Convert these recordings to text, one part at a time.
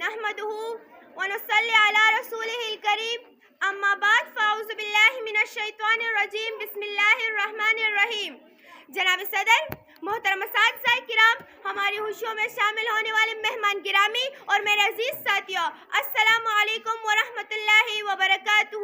نحمده ونصلي على رسوله الكريم اما بعد فاعوذ باللہ من الشیطان الرجیم بسم اللہ الرحمن الرحیم۔ جناب صدر، محترم اساتذہ کرام، ہماری خوشیوں میں شامل ہونے والے مہمان گرامی اور میرے عزیز ساتھیوں، السلام علیکم ورحمۃ اللہ وبرکاتہ۔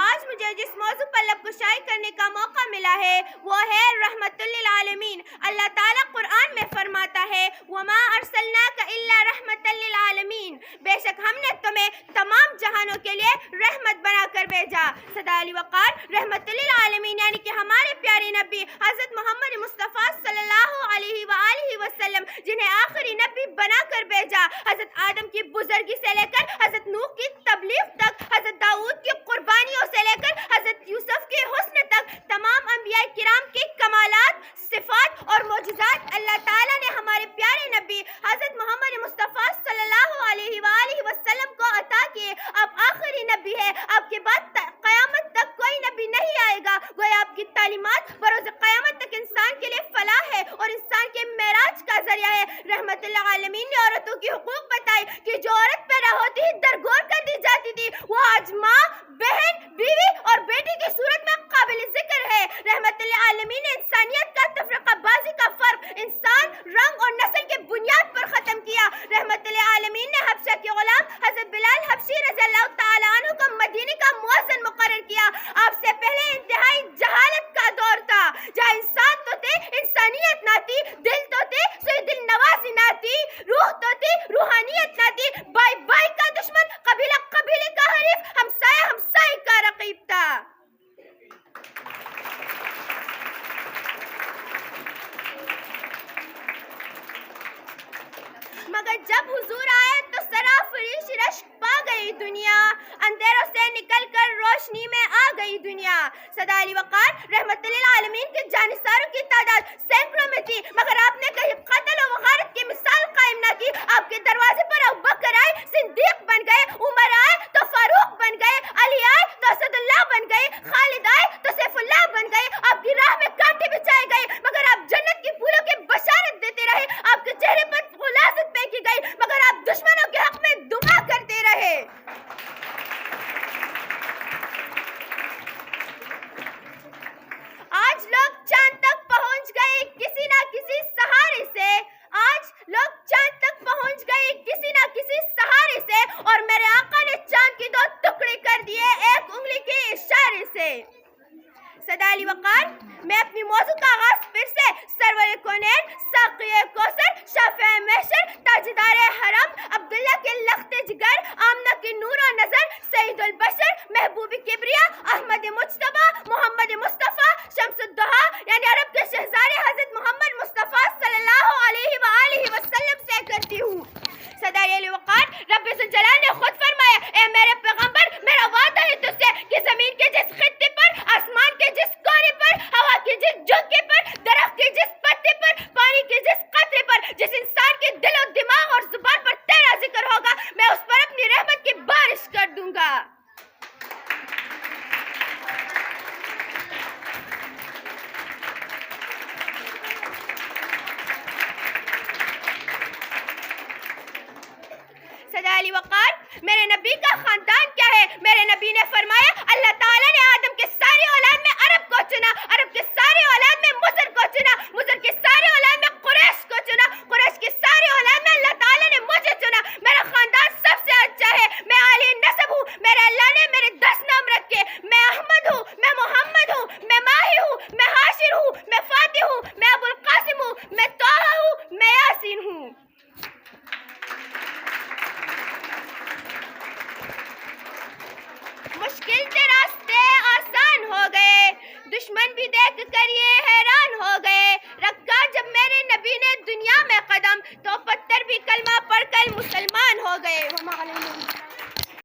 آج مجھے جس موضوع پر لب گشائی کرنے کا موقع ملا ہے وہ ہے رحمت للعالمین۔ اللہ تعالیٰ قرآن میں فرماتا ہے وَمَا أَرْسَلْنَاكَ إِلَّا رَحْمَةً لِلْعَالَمِينَ، بے شک ہم نے تمہیں تمام جہانوں کے لیے رحمت بنا کر بھیجا۔ صدا علی وقار، رحمت للعالمین یعنی کہ ہمارے پیارے نبی حضرت محمد مصطفیٰ صلی اللہ علیہ وآلہ وسلم، جنہیں آخری نبی بنا کر بھیجا، حضرت آدم کی بزرگی سے لے کر حضرت نوح کی تبلیغ تک، حضرت داؤد کی قربانیوں سے لے کر حضرت یوسف کے حسن تک، تمام انبیاء کرام کی کمالات، صفات اور معجزات اللہ تعالیٰ نے ہمارے پیارے نبی حضرت محمد مصطفیٰ صلی اللہ علیہ وآلہ وسلم کو عطا کیے۔ آپ آخری نبی ہے، آپ کے بعد قیامت تک کوئی نبی نہیں آئے گا۔ گویا آپ کی تعلیمات بروز قیامت تک انسان کے لیے فلاح ہے اور انسان کے معراج کا ذریعہ ہے۔ رحمت للعالمین نے عورتوں کی حقوق بتائی کہ جو عورت پیدا ہوتی ہی درگور کر دی جاتی تھی، وہ آج ماں، بہن، بیوی اور بیٹی کی صورت میں قابل ذکر ہے۔ رحمت للعالمین نے انسانیت کا تفرقہ بازی کا فرق انسان، رنگ اور نسل کے بنیاد پر ختم کیا۔ رحمت للعالمین نے حبشہ کے غلام حضرت بلال حبشی رضی اللہ تعالیٰ عنہ کو مدینے کا مؤذن مقرر کیا۔ آپ سے پہلے انتہائی جہالت کا دور تھا، جہاں انسان تو تھے، انسانیت نہ تھی، دل تو تھے، سوئی دل نوازی نہ تھی، روح تو تھی، روحانیت نہ تھی، بھائی بھائی کا دشمن، قبیلہ قبیلے کا حریف، ہمسایہ ہمسائے کا رقیب تھا۔ مگر جب حضور آئے تو سرافریش رشک پا گئی دنیا، اندھیروں سے نکل کر روشنی میں آ گئی دنیا۔ صدا علی وقار، رحمت للعالمین کے جانثاروں کی تعداد سینکڑوں میں تھی، مگر آپ نے کہیں قتل و غارت کی مثال قائم نہ کی۔ آپ کے دروازے پر ابوبکر آئے، صدیق بن گئے، عمر آئے تو فاروق بن گئے، علی آئے تو اسد اللہ بن گئے، خالد آئے تو سیف اللہ بن گئے۔ آپ کی راہ میں کانٹے بچھائے گئے، مگر آپ جنت کی پھولوں کی بشارت دیتے رہے۔ آپ کے چہرے پر غلاظت پھینکی گئی، مگر آپ دشمنوں کے حق میں دعا کرتے رہے۔ آج لوگ چاند تک پہنچ گئے کسی نہ کسی سہارے سے، آج لوگ چاند تک پہنچ گئے کسی نہ کسی سہارے سے، اور میرے آقا نے چاند کی 2 ٹکڑے کر دیے ایک انگلی کے اشارے سے۔ صدا علی وقار، میں اپنی موضوع کا آغاز پھر سے سرور کونین، ساقی کوثر، شافع محشر، تاجدار حرم، عبداللہ کے لخت جگر، آمنہ کی نور و نظر، سید البشر، محبوب کبریا، احمد مجتبی، محمد مصطفیٰ، شمس الدہا یعنی عرب کے شہزادے حضرت محمد مصطفیٰ صلی اللہ علیہ وآلہ وسلم سے کرتی ہوں۔ صدا علی وقار، رب ذوالجلال نے خود فرمایا، اے میرے پیغمبر، میرا وعدہ ہے تجھ سے کہ زمین کے جس خطے پر، آسمان کے جس کونے پر، ہوا کے جس جھونکے پر، درخت کے جس پتے پر، پانی کے جس قطرے پر، جس انسان کے دل و دماغ اور زبان پر تیرا ذکر ہوگا، میں اس پر اپنی رحمت کی بارش کر دوں گا۔ صدا علی وقار، میرے نبی کا خاندان کیا ہے؟ میرے نبی نے فرمایا اللہ تعالیٰ نے آدم کے ساری اولاد میں عرب کو چنا، عرب کے ساری اولاد میں مصر کو چنا، مصر کی ساری اولاد میں قریش کو چنا، قریش کی ساری اولاد میں اللہ تعالیٰ نے مجھے چنا۔ میرا خاندان سب سے اچھا ہے، میں عالی نسب ہوں، میرے اللہ نے میرے 10 نام رکھے، میں احمد ہوں، میں محمد ہوں، میں ماہی ہوں، میں حاشر ہوں، میں فاتح ہوں، میں ابو القاسم ہوں، میں طٰہٰ ہوں، میں یاسین ہوں۔ مشکل کے راستے آسان ہو گئے، دشمن بھی دیکھ کر یہ